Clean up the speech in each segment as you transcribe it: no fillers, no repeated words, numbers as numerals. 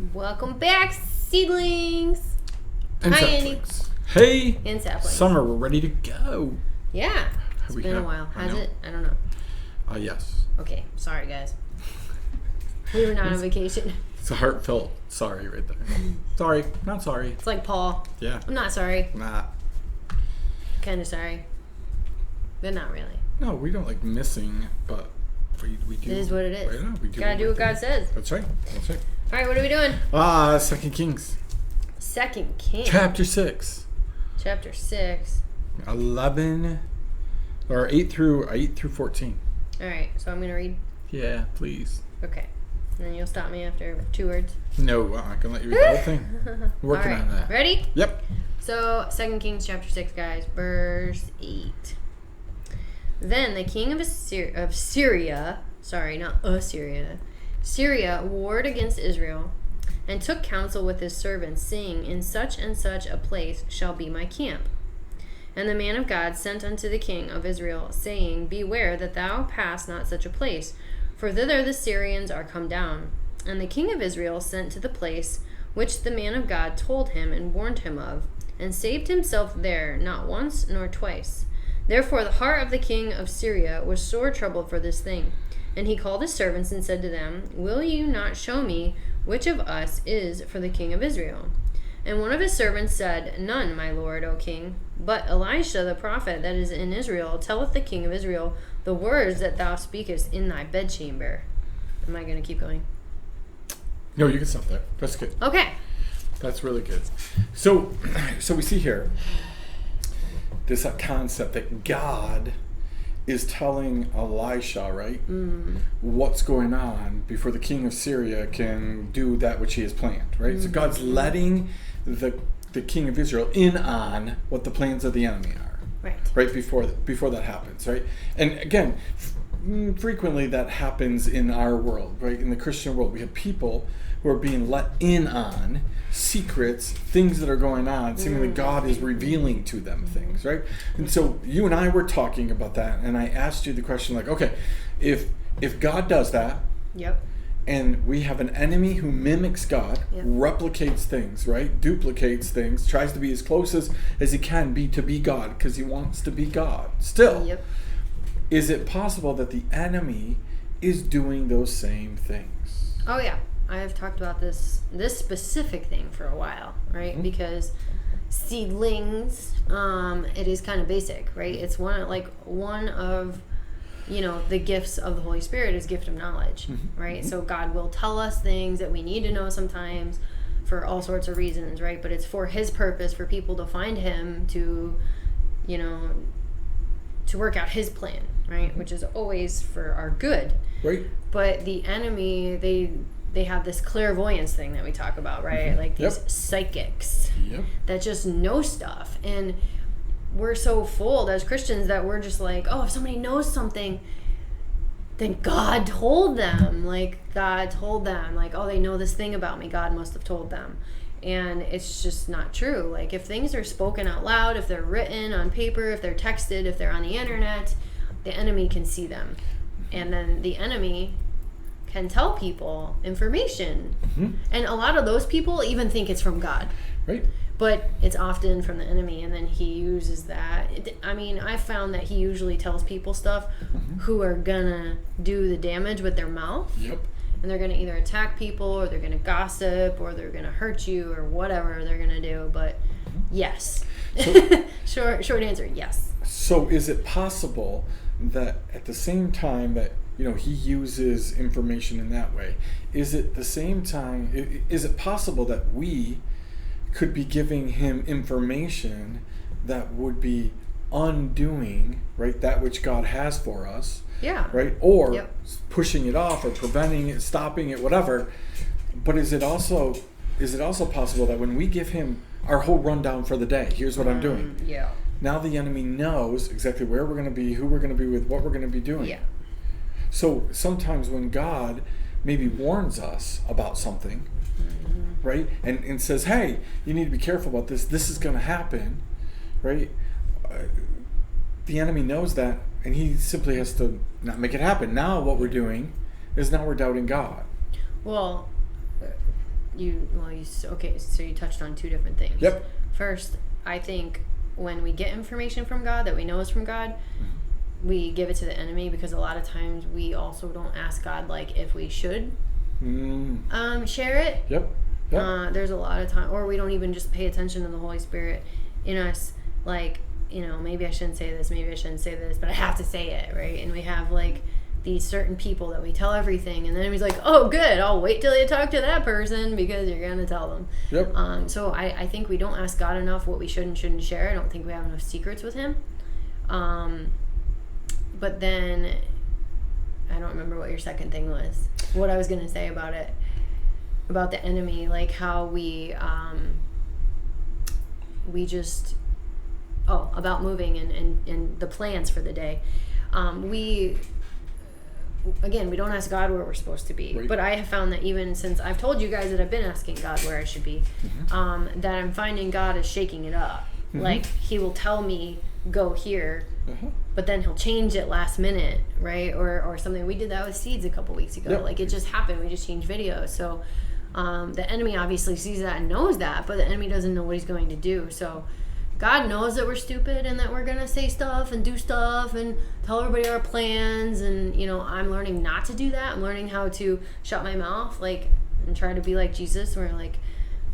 Welcome back, seedlings. And Hi, Andy. saplings. Hey, And saplings. summer, we're ready to go. Yeah. It's been a while. Has it? I don't know. Yes. Okay. Sorry, guys. We were not on vacation. It's a heartfelt sorry right there. Sorry, not sorry. It's like Paul. Yeah. I'm not sorry. Nah. Kind of sorry. But not really. No, we don't like missing, but we do. It is what it is. Yeah, we do. Gotta do what God says. That's right. That's right. All right, what are we doing? 2 Kings. 2 Kings. Chapter 6. Chapter 6. 11 or 8 through 14. All right, so I'm going to read. Yeah, please. Okay. And then you'll stop me after 2 words. No, I'm gonna let you read the whole thing. Working All right. on that. Ready? Yep. So, 2 Kings chapter 6, guys, verse 8. Then the king of Syria, sorry, not Assyria, Syria warred against Israel and took counsel with his servants, saying, In such and such a place shall be my camp. And the man of God sent unto the king of Israel, saying, Beware that thou pass not such a place, for thither the Syrians are come down. And the king of Israel sent to the place which the man of God told him and warned him of, and saved himself there not once nor twice. Therefore the heart of the king of Syria was sore troubled for this thing. And he called his servants and said to them, Will you not show me which of us is for the king of Israel? And one of his servants said, None, my lord, O king. But Elisha the prophet that is in Israel telleth the king of Israel the words that thou speakest in thy bedchamber. Am I going to keep going? No, you can stop there. That's good. Okay. That's really good. So we see here this concept that God is telling Elisha, right, what's going on before the king of Syria can do that which he has planned, right? So God's letting the king of Israel in on what the plans of the enemy are, right before that happens, right? And again, frequently that happens in our world, right? In the Christian world, we have people who are being let in on secrets, things that are going on. Seemingly God is revealing to them things, right? And so you and I were talking about that, and I asked you the question like, okay, if God does that, Yep. and we have an enemy who mimics God, Yep. replicates things, right? Duplicates things, tries to be as close as he can be to be God because he wants to be God. Still, Yep. is it possible that the enemy is doing those same things? Oh yeah, I have talked about this specific thing for a while, right? Mm-hmm. Because seedlings, it is kind of basic, right? It's one of the gifts of the Holy Spirit is gift of knowledge, right? So God will tell us things that we need to know sometimes for all sorts of reasons, right? But it's for His purpose, for people to find Him, to work out His plan, right? Which is always for our good. Right. But the enemy, they have this clairvoyance thing that we talk about, right? Like these psychics that just know stuff. And we're so fooled as Christians that we're just like, oh, if somebody knows something, then God told them. Like, God told them. Like, oh, they know this thing about me. God must have told them. And it's just not true. Like, if things are spoken out loud, if they're written on paper, if they're texted, if they're on the internet, the enemy can see them. And then the enemy can tell people information. And a lot of those people even think it's from God. Right. But it's often from the enemy, and then he uses that. I found that he usually tells people stuff who are gonna do the damage with their mouth. Yep. And they're going to either attack people, or they're going to gossip, or they're going to hurt you, or whatever they're going to do. But yes. So, short answer, yes. So is it possible that at the same time that he uses information in that way, is it possible that we could be giving him information that would be undoing, right, that which God has for us? Yeah. Right? Or pushing it off, or preventing it, stopping it, whatever. But is it also possible that when we give him our whole rundown for the day, here's what I'm doing. Yeah. Now the enemy knows exactly where we're going to be, who we're going to be with, what we're going to be doing. Yeah. So sometimes when God maybe warns us about something, right, and says, hey, you need to be careful about this, this is going to happen, right, the enemy knows that, and he simply has to not make it happen. Now what we're doing is we're doubting God. Well, okay, so you touched on two different things. Yep. First, I think when we get information from God that we know is from God, we give it to the enemy, because a lot of times we also don't ask God, like, if we should share it. Yep. There's a lot of time, or we don't even just pay attention to the Holy Spirit in us, like, maybe I shouldn't say this, but I have to say it, right? And we have, like, these certain people that we tell everything, and then he's like, oh, good, I'll wait till you talk to that person, because you're going to tell them. Yep. So I think we don't ask God enough what we should and shouldn't share. I don't think we have enough secrets with him. But then, I don't remember what your second thing was. What I was going to say about it. About the enemy, like how we just... Oh, about moving and the plans for the day. We don't ask God where we're supposed to be. Right. But I have found that even since I've told you guys that I've been asking God where I should be, that I'm finding God is shaking it up. Like, he will tell me, go here, but then he'll change it last minute, right? Or something. We did that with seeds a couple weeks ago. Yep. Like, it just happened. We just changed videos. So the enemy obviously sees that and knows that, but the enemy doesn't know what he's going to do. So God knows that we're stupid and that we're going to say stuff and do stuff and tell everybody our plans. And, I'm learning not to do that. I'm learning how to shut my mouth, like, and try to be like Jesus, where, like,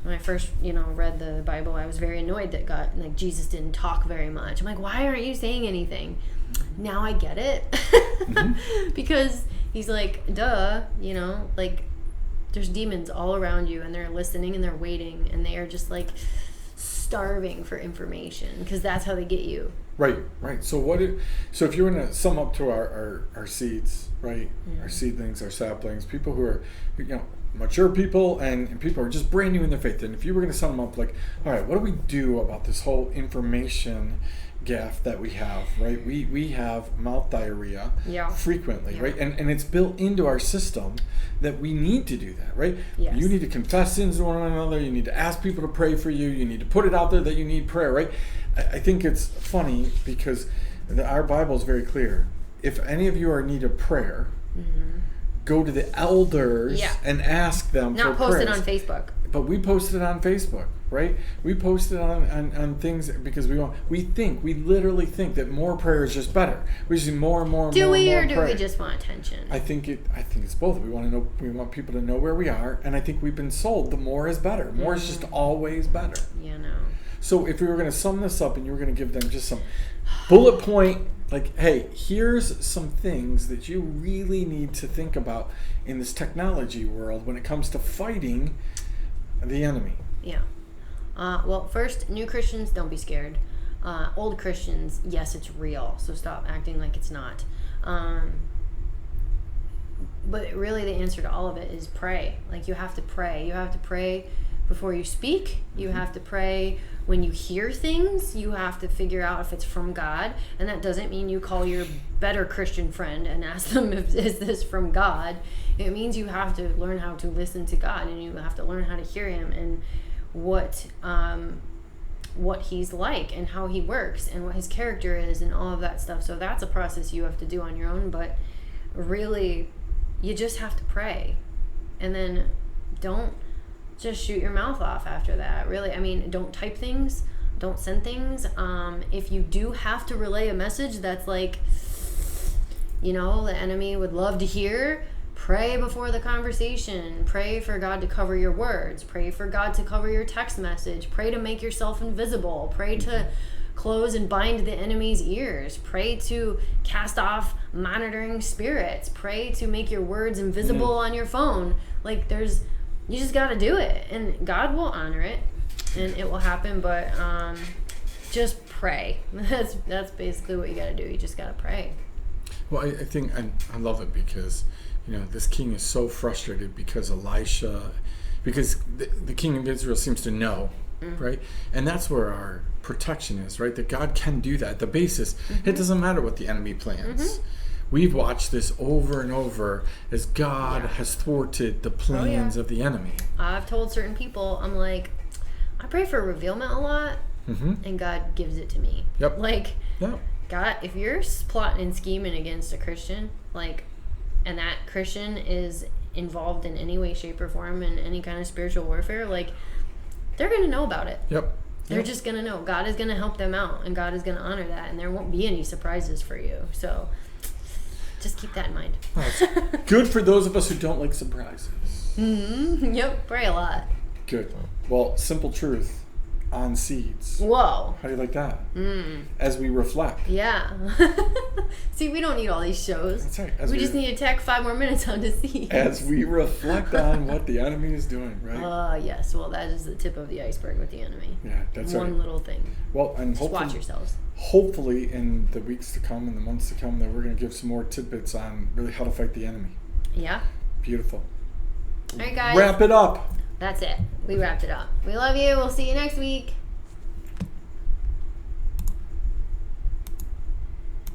when I first, read the Bible, I was very annoyed that Jesus didn't talk very much. I'm like, why aren't you saying anything? Now I get it. Because he's like, duh, like, there's demons all around you, and they're listening and they're waiting, and they are just, like, starving for information, because that's how they get you. Right. So if you were going to sum up to our seeds, right? Our seedlings, our saplings, people who are, mature people and people who are just brand new in their faith. And if you were going to sum them up, like, all right, what do we do about this whole information gaffe that we have, right? We have mouth diarrhea frequently, right? And it's built into our system that we need to do that, right? Yes. You need to confess sins to one another. You need to ask people to pray for you. You need to put it out there that you need prayer, right? I think it's funny because our Bible is very clear. If any of you are in need of prayer, go to the elders and ask them Not for post prayers. it on Facebook. But we post it on Facebook, right? We post it on things because we literally think that more prayer is just better. We just need more and more and do more we, and more or do prayer. we just want attention? I think it's both. We want people to know where we are, and I think we've been sold the more is better. More is just always better. Yeah, no. So if we were going to sum this up and you were going to give them just some bullet point, like, hey, here's some things that you really need to think about in this technology world when it comes to fighting the enemy. Yeah. Well, first, new Christians, don't be scared. Old Christians, yes, it's real, so stop acting like it's not. But really the answer to all of it is pray. Like, you have to pray. You have to pray before you speak. You have to pray when you hear things. You have to figure out if it's from God. And that doesn't mean you call your better Christian friend and ask them, is this from God? It means you have to learn how to listen to God, and you have to learn how to hear him and what he's like and how he works and what his character is and all of that stuff. So that's a process you have to do on your own, but really you just have to pray. And then don't just shoot your mouth off after that. Really, I mean, don't type things, don't send things. If you do have to relay a message that's like, the enemy would love to hear, pray before the conversation. Pray for God to cover your words. Pray for God to cover your text message. Pray to make yourself invisible. Pray to close and bind the enemy's ears. Pray to cast off monitoring spirits. Pray to make your words invisible on your phone. Like, you just got to do it, and God will honor it, and it will happen. But just pray. That's basically what you got to do. You just got to pray. Well, I think I love it because this king is so frustrated because the king of Israel seems to know, right? And that's where our protection is, right? That God can do that. The basis, it doesn't matter what the enemy plans. We've watched this over and over as God has thwarted the plans of the enemy. I've told certain people, I'm like, I pray for revealment a lot, and God gives it to me. Yep. Like, Yep. God, if you're plotting and scheming against a Christian, like, and that Christian is involved in any way, shape, or form in any kind of spiritual warfare, like, they're going to know about it. Yep. They're just going to know. God is going to help them out, and God is going to honor that, and there won't be any surprises for you. So just keep that in mind. Good for those of us who don't like surprises. Yep, pray a lot. Good. Well, simple truth on seeds. Whoa. How do you like that? As we reflect. Yeah. See, we don't need all these shows. That's right. We just need to tack 5 more minutes on to seeds. As we reflect on what the enemy is doing, right? Yes. Well, that is the tip of the iceberg with the enemy. Yeah, that's right. One little thing. Well, and Just watch yourselves. Hopefully, in the weeks to come and the months to come, that we're going to give some more tidbits on really how to fight the enemy. Yeah. Beautiful. All right, guys. Wrap it up. That's it. We wrapped it up. We love you. We'll see you next week.